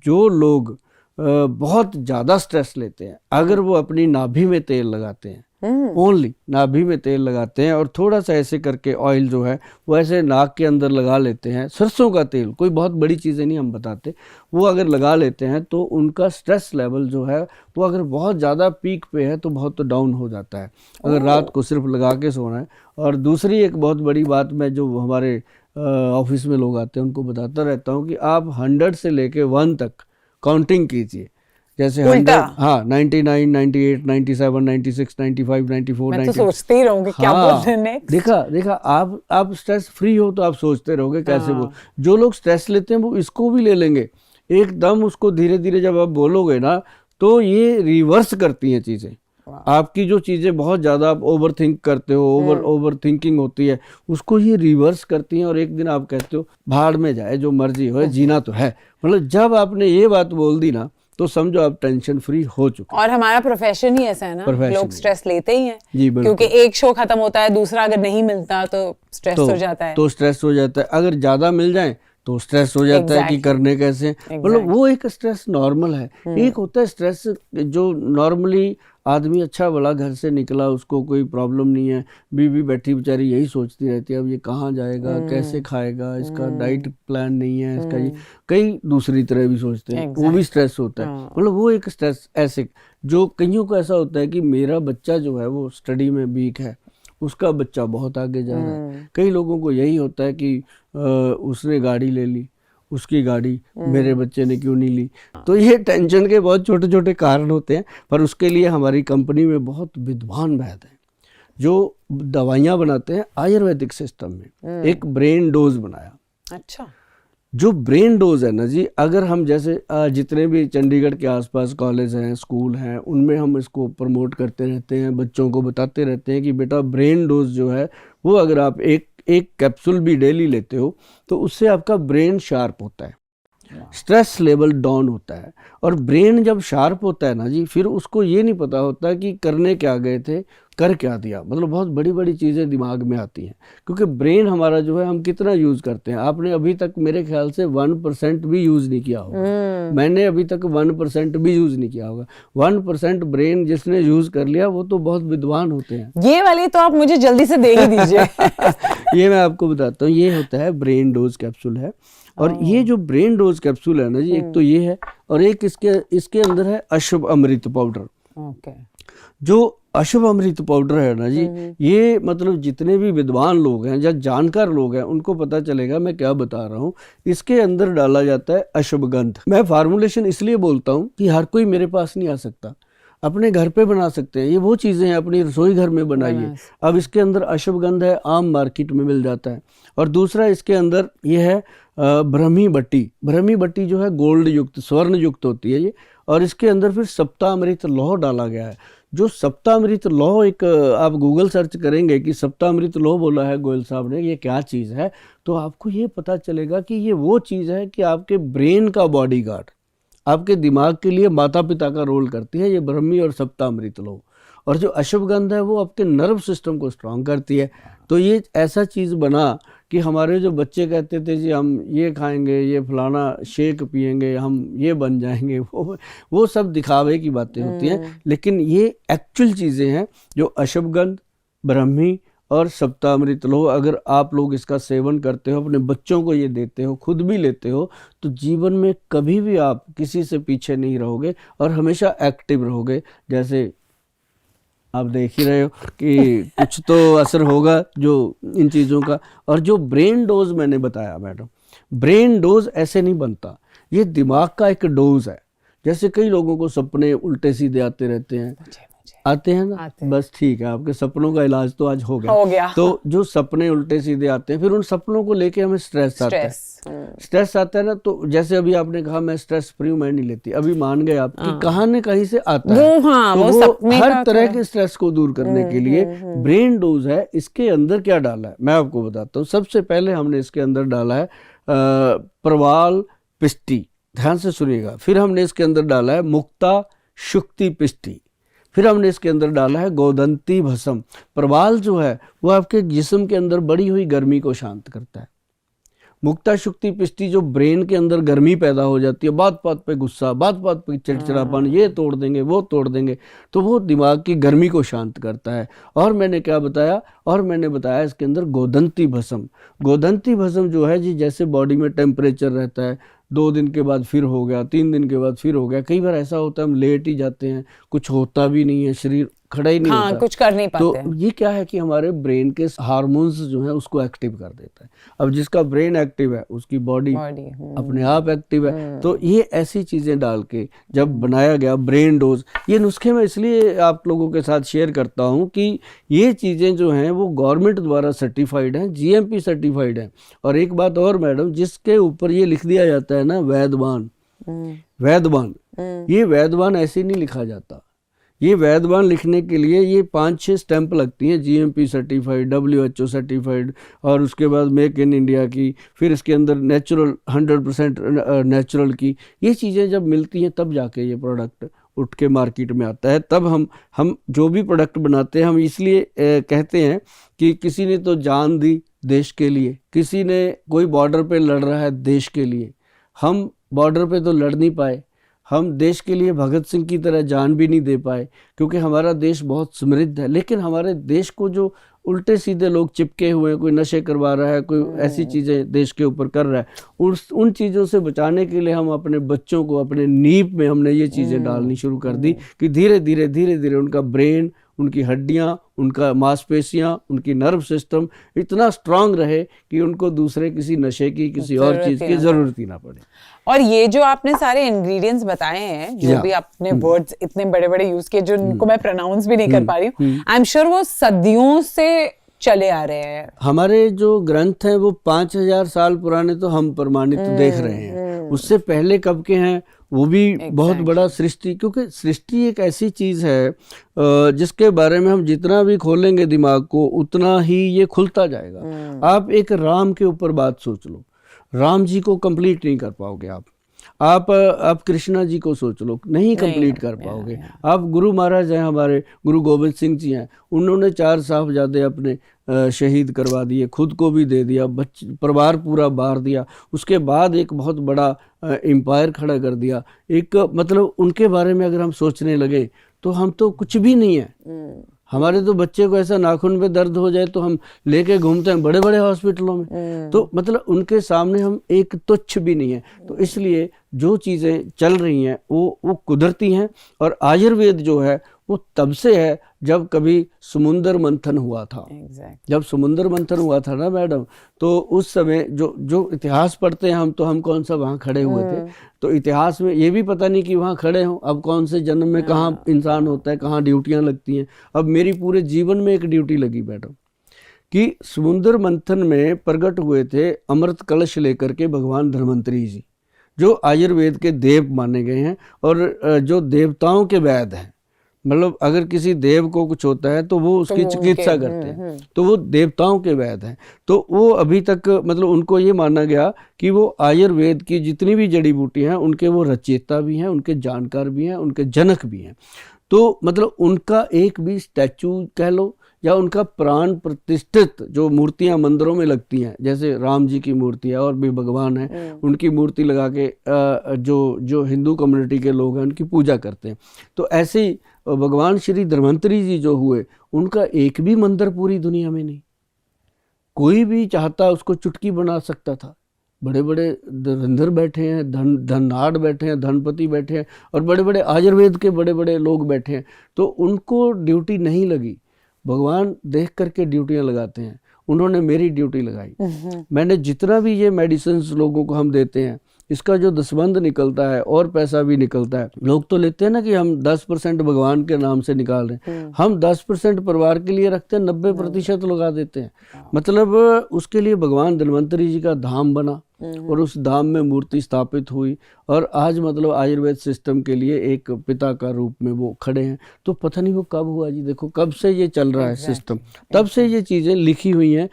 जो लोग बहुत ज़्यादा स्ट्रेस लेते हैं, अगर वो अपनी नाभि में तेल लगाते हैं, ओनली नाभि में तेल लगाते हैं और थोड़ा सा ऐसे करके ऑयल जो है वो ऐसे नाक के अंदर लगा लेते हैं, सरसों का तेल, कोई बहुत बड़ी चीज़ें नहीं हम बताते, वो अगर लगा लेते हैं तो उनका स्ट्रेस लेवल जो है वो अगर बहुत ज़्यादा पीक पे है तो बहुत डाउन हो जाता है, अगर रात को सिर्फ लगा के सोना है। और दूसरी एक बहुत बड़ी बात मैं जो हमारे ऑफिस में लोग आते हैं उनको बताता रहता हूँ कि आप 100 से लेके 1 तक काउंटिंग कीजिए, जैसे 100, हाँ 99, 98, 97, 96, 95, 94, मैं तो सोचते ही रहूंगी क्या बोल रहे हैं नेक्स्ट। देखा आप स्ट्रेस फ्री हो तो आप सोचते रहोगे कैसे बोल। जो लोग स्ट्रेस लेते हैं वो इसको भी ले लेंगे एकदम, उसको धीरे धीरे जब आप बोलोगे ना तो ये रिवर्स करती हैं चीजें। आपकी जो चीजें बहुत ज्यादा आप ओवर थिंक करते हो, ओवर थिंकिंग होती है, उसको ये रिवर्स करती हैं और एक दिन आप कहते हो भाड़ में जाए जो मर्जी हो, जीना तो है। मतलब जब आपने ये बात बोल दी ना तो समझो आप टेंशन फ्री हो चुके। और हमारा प्रोफेशन ही ऐसा है ना, लोग स्ट्रेस लेते ही हैं जी, क्योंकि एक शो खत्म होता है, दूसरा अगर नहीं मिलता तो स्ट्रेस हो जाता है, तो स्ट्रेस हो जाता है, अगर ज्यादा मिल जाए तो स्ट्रेस हो जाता है कि करने कैसे। मतलब वो एक स्ट्रेस नॉर्मल है। एक होता है स्ट्रेस जो नॉर्मली आदमी अच्छा भला घर से निकला, उसको कोई प्रॉब्लम नहीं है, बीवी बैठी बेचारी यही सोचती रहती है अब ये कहाँ जाएगा, कैसे खाएगा, इसका डाइट प्लान नहीं है, इसका ये कई दूसरी तरह भी सोचते हैं, वो भी स्ट्रेस होता है। मतलब वो एक स्ट्रेस ऐसे जो कईयों को ऐसा होता है कि मेरा बच्चा जो है वो स्टडी में वीक है, उसका बच्चा बहुत आगे जा रहा है। कई लोगों को यही होता है कि उसने गाड़ी ले ली, उसकी गाड़ी मेरे बच्चे ने क्यों नहीं ली। तो ये टेंशन के बहुत छोटे छोटे कारण होते हैं, पर उसके लिए हमारी कंपनी में बहुत विद्वान वैद्य हैं जो दवाइयाँ बनाते हैं आयुर्वेदिक सिस्टम में। एक ब्रेन डोज बनाया। अच्छा। जो ब्रेन डोज है ना जी, अगर हम जैसे जितने भी चंडीगढ़ के आसपास कॉलेज हैं, स्कूल हैं, उनमें हम इसको प्रमोट करते रहते हैं, बच्चों को बताते रहते हैं कि बेटा ब्रेन डोज जो है वो अगर आप एक कैप्सूल भी डेली लेते हो तो उससे आपका ब्रेन शार्प होता है, स्ट्रेस लेवल डाउन होता है। और ब्रेन जब शार्प होता है ना जी, फिर उसको ये नहीं पता होता कि करने क्या गए थे, कर क्या दिया। मतलब बहुत बड़ी बड़ी चीज़ें दिमाग में आती हैं, क्योंकि ब्रेन हमारा जो है हम कितना यूज़ करते हैं। आपने अभी तक मेरे ख्याल से 1% भी यूज़ नहीं किया होगा, मैंने अभी तक 1% भी यूज़ नहीं किया होगा। 1% ब्रेन जिसने यूज़ कर लिया वो तो बहुत विद्वान होते हैं। ये वाली तो आप मुझे जल्दी से दे ही दीजिए। ये मैं आपको बताता हूँ, ये होता है ब्रेन डोज कैप्सूल है। और ये जो ब्रेन डोज कैप्सूल है ना जी, एक तो ये है और एक इसके अंदर है अशुभ अमृत पाउडर। जो अशुभ अमृत पाउडर है ना जी, ये मतलब जितने भी विद्वान लोग हैं या जानकार लोग हैं उनको पता चलेगा मैं क्या बता रहा हूँ। इसके अंदर डाला जाता है अश्वगंध। मैं फार्मूलेशन इसलिए बोलता हूँ कि हर कोई मेरे पास नहीं आ सकता, अपने घर पे बना सकते हैं। ये वो चीज़ें हैं अपनी रसोई घर में बनाइए। अब इसके अंदर अश्वगंध है, आम मार्केट में मिल जाता है। और दूसरा इसके अंदर ये है ब्रह्मी बट्टी। ब्रह्मी बट्टी जो है गोल्ड युक्त, स्वर्ण युक्त होती है ये। और इसके अंदर फिर सप्तामृत लौह डाला गया है। जो सप्तामृत लौह, एक आप गूगल सर्च करेंगे कि सप्तामृत लौह बोला है गोयल साहब ने, ये क्या चीज़ है, तो आपको ये पता चलेगा कि ये वो चीज़ है कि आपके ब्रेन का बॉडीगार्ड, आपके दिमाग के लिए माता पिता का रोल करती है ये ब्रह्मी और सप्तामृत लौह। और जो अश्वगंध है वो आपके नर्व सिस्टम को स्ट्रांग करती है। तो ये ऐसा चीज़ बना कि हमारे जो बच्चे कहते थे जी हम ये खाएंगे, ये फलाना शेक पिएंगे, हम ये बन जाएंगे, वो सब दिखावे की बातें होती हैं। लेकिन ये एक्चुअल चीज़ें हैं जो अश्वगंध, ब्रह्मी और सप्तामृत लौह, अगर आप लोग इसका सेवन करते हो, अपने बच्चों को ये देते हो, खुद भी लेते हो, तो जीवन में कभी भी आप किसी से पीछे नहीं रहोगे और हमेशा एक्टिव रहोगे। जैसे आप देख ही रहे हो कि कुछ तो असर होगा जो इन चीज़ों का। और जो ब्रेन डोज मैंने बताया मैडम, ब्रेन डोज ऐसे नहीं बनता, ये दिमाग का एक डोज है। जैसे कई लोगों को सपने उल्टे सीधे आते रहते हैं, आते हैं ना, बस ठीक है, आपके सपनों का इलाज तो आज हो गया। तो जो सपने उल्टे सीधे आते हैं, फिर उन सपनों को लेके हमें स्ट्रेस आता है। स्ट्रेस आता है ना, तो जैसे अभी आपने कहा मैं स्ट्रेस फ्री हूँ, मैं नहीं लेती, अभी मान गए आप कि कहाँ न कहीं से आता है। तो वो हर तरह के स्ट्रेस को दूर करने के लिए ब्रेन डोज है। इसके अंदर क्या डाला है मैं आपको बताता हूँ। सबसे पहले हमने इसके अंदर डाला है प्रवाल पिष्टी, ध्यान से सुनिएगा। फिर हमने इसके अंदर डाला है मुक्ता शुक्ति पिष्टी। फिर हमने इसके अंदर डाला है गोदंती भस्म। प्रवाल जो है वो आपके जिस्म के अंदर बढ़ी हुई गर्मी को शांत करता है। मुक्ता शुक्ति पिष्टि जो ब्रेन के अंदर गर्मी पैदा हो जाती है, बात बात पे गुस्सा, बात बात पे चिड़चिड़ापन, ये तोड़ देंगे वो तोड़ देंगे, तो वो दिमाग की गर्मी को शांत करता है। और मैंने क्या बताया, और मैंने बताया इसके अंदर गोदंती भस्म। गोदंती भस्म जो है जी, जैसे बॉडी में टेम्परेचर रहता है, 2 दिन के बाद फिर हो गया, 3 दिन के बाद फिर हो गया, कई बार ऐसा होता है हम लेट ही जाते हैं, कुछ होता भी नहीं है, शरीर खड़ा ही नहीं हाँ, होता, कुछ कर नहीं पाते तो हैं। ये क्या है कि हमारे ब्रेन के हार्मोन्स जो है उसको एक्टिव कर देता है। अब जिसका ब्रेन एक्टिव है उसकी बॉडी अपने आप एक्टिव है। तो ये ऐसी चीजें डाल के जब बनाया गया ब्रेन डोज, ये नुस्खे मैं इसलिए आप लोगों के साथ शेयर करता हूँ कि ये चीजें जो हैं वो गवर्नमेंट द्वारा सर्टिफाइड हैं, GMP सर्टिफाइड हैं। और एक बात और मैडम, जिसके ऊपर ये लिख दिया जाता है ना वैद्यवान, वैद्यवान, ये वैद्यवान ऐसे नहीं लिखा जाता। ये वैद्यवान लिखने के लिए ये 5-6 स्टैंप लगती हैं, GMP सर्टिफाइड, WHO सर्टिफाइड, और उसके बाद मेक इन इंडिया की, फिर इसके अंदर नेचुरल 100% नेचुरल की, ये चीज़ें जब मिलती हैं तब जाके ये प्रोडक्ट उठ के मार्केट में आता है। तब हम जो भी प्रोडक्ट बनाते हैं, हम इसलिए कहते हैं कि किसी ने तो जान दी देश के लिए, किसी ने कोई बॉर्डर पे लड़ रहा है देश के लिए, हम बॉर्डर पे तो लड़ नहीं पाए, हम देश के लिए भगत सिंह की तरह जान भी नहीं दे पाए, क्योंकि हमारा देश बहुत समृद्ध है। लेकिन हमारे देश को जो उल्टे सीधे लोग चिपके हुए हैं, कोई नशे करवा रहा है, कोई ऐसी चीज़ें देश के ऊपर कर रहा है, उन चीज़ों से बचाने के लिए हम अपने बच्चों को अपने नींव में हमने ये चीज़ें डालनी शुरू कर दी कि धीरे धीरे उनका ब्रेन, उनकी हड्डियाँ, उनका मांसपेशियाँ, उनकी नर्व सिस्टम इतना स्ट्रांग रहे कि उनको दूसरे किसी नशे की, किसी और चीज़ की ज़रूरत ही ना पड़े। और ये जो आपने सारे इंग्रेडिएंट्स बताए हैं, जो भी आपने वर्ड्स इतने बड़े बड़े यूज किए, जिनको मैं प्रोनाउंस भी नहीं कर पा रही हूँ, आई एम श्योर वो सदियों से चले आ रहे हैं। हमारे जो ग्रंथ हैं वो 5000 साल पुराने तो हम प्रमाणित देख रहे हैं, उससे पहले कब के हैं वो भी बहुत बड़ा सृष्टि, क्योंकि सृष्टि एक ऐसी चीज़ है जिसके बारे में हम जितना भी खोलेंगे दिमाग को उतना ही ये खुलता जाएगा। आप एक राम के ऊपर बात सोच लो, राम जी को कंप्लीट नहीं कर पाओगे आप कृष्णा जी को सोच लो, नहीं कंप्लीट कर पाओगे। आप गुरु महाराज हैं, हमारे गुरु गोविंद सिंह जी हैं, उन्होंने 4 साहबजादे अपने शहीद करवा दिए, खुद को भी दे दिया, परिवार पूरा बार दिया, उसके बाद एक बहुत बड़ा एम्पायर खड़ा कर दिया। एक मतलब उनके बारे में अगर हम सोचने लगे तो हम तो कुछ भी नहीं है। हमारे तो बच्चे को ऐसा नाखून पे दर्द हो जाए तो हम लेके घूमते हैं बड़े बड़े हॉस्पिटलों में, तो मतलब उनके सामने हम एक तुच्छ भी नहीं है। तो इसलिए जो चीज़ें चल रही हैं वो कुदरती हैं। और आयुर्वेद जो है वो तब से है जब कभी समुंदर मंथन हुआ था। जब समुंदर मंथन हुआ था ना मैडम, तो उस समय जो इतिहास पढ़ते हैं हम, तो हम कौन सा वहाँ खड़े हुए थे, तो इतिहास में ये भी पता नहीं कि वहाँ खड़े हों। अब कौन से जन्म में कहाँ इंसान होता है, कहाँ ड्यूटियाँ लगती हैं। अब मेरी पूरे जीवन में एक ड्यूटी लगी मैडम कि समुंदर मंथन में प्रकट हुए थे अमृत कलश लेकर के भगवान धन्वंतरी जी, जो आयुर्वेद के देव माने गए हैं और जो देवताओं के वैद्य हैं। मतलब अगर किसी देव को कुछ होता है तो वो उसकी चिकित्सा करते हैं, तो वो देवताओं के वैद्य हैं। तो वो अभी तक मतलब उनको ये माना गया कि वो आयुर्वेद की जितनी भी जड़ी बूटी हैं उनके वो रचयिता भी हैं, उनके जानकार भी हैं, उनके जनक भी हैं। तो मतलब उनका एक भी स्टैचू कह लो या उनका प्राण प्रतिष्ठित जो मूर्तियां मंदिरों में लगती हैं, जैसे राम जी की मूर्ति है और भी भगवान है, उनकी मूर्ति लगा के जो हिंदू कम्युनिटी के लोग हैं उनकी पूजा करते हैं। तो ऐसे ही भगवान श्री धन्वंतरी जी जो हुए, उनका एक भी मंदिर पूरी दुनिया में नहीं। कोई भी चाहता उसको चुटकी बना सकता था। बड़े बड़े धुरंधर बैठे हैं, धनहाड़ बैठे हैं, धनपति बैठे हैं, और बड़े बड़े आयुर्वेद के बड़े बड़े लोग बैठे हैं, तो उनको ड्यूटी नहीं लगी। भगवान देख करके ड्यूटियां लगाते हैं, उन्होंने मेरी ड्यूटी लगाई। मैंने जितना भी ये मेडिसिन लोगों को हम देते हैं, इसका जो दसबंध निकलता है और पैसा भी निकलता है। लोग तो लेते हैं ना कि हम 10% भगवान के नाम से निकाल रहे हैं, हम 10% परिवार के लिए रखते हैं, 90% लगा देते हैं। मतलब उसके लिए भगवान धन्वंतरी जी का धाम बना और उस धाम में मूर्ति स्थापित हुई, और आज मतलब आयुर्वेद सिस्टम के लिए एक पिता का रूप में वो खड़े हैं। तो पता नहीं वो कब हुआ जी, देखो कब से ये चल रहा है सिस्टम, तब से ये चीज़ें लिखी हुई हैं।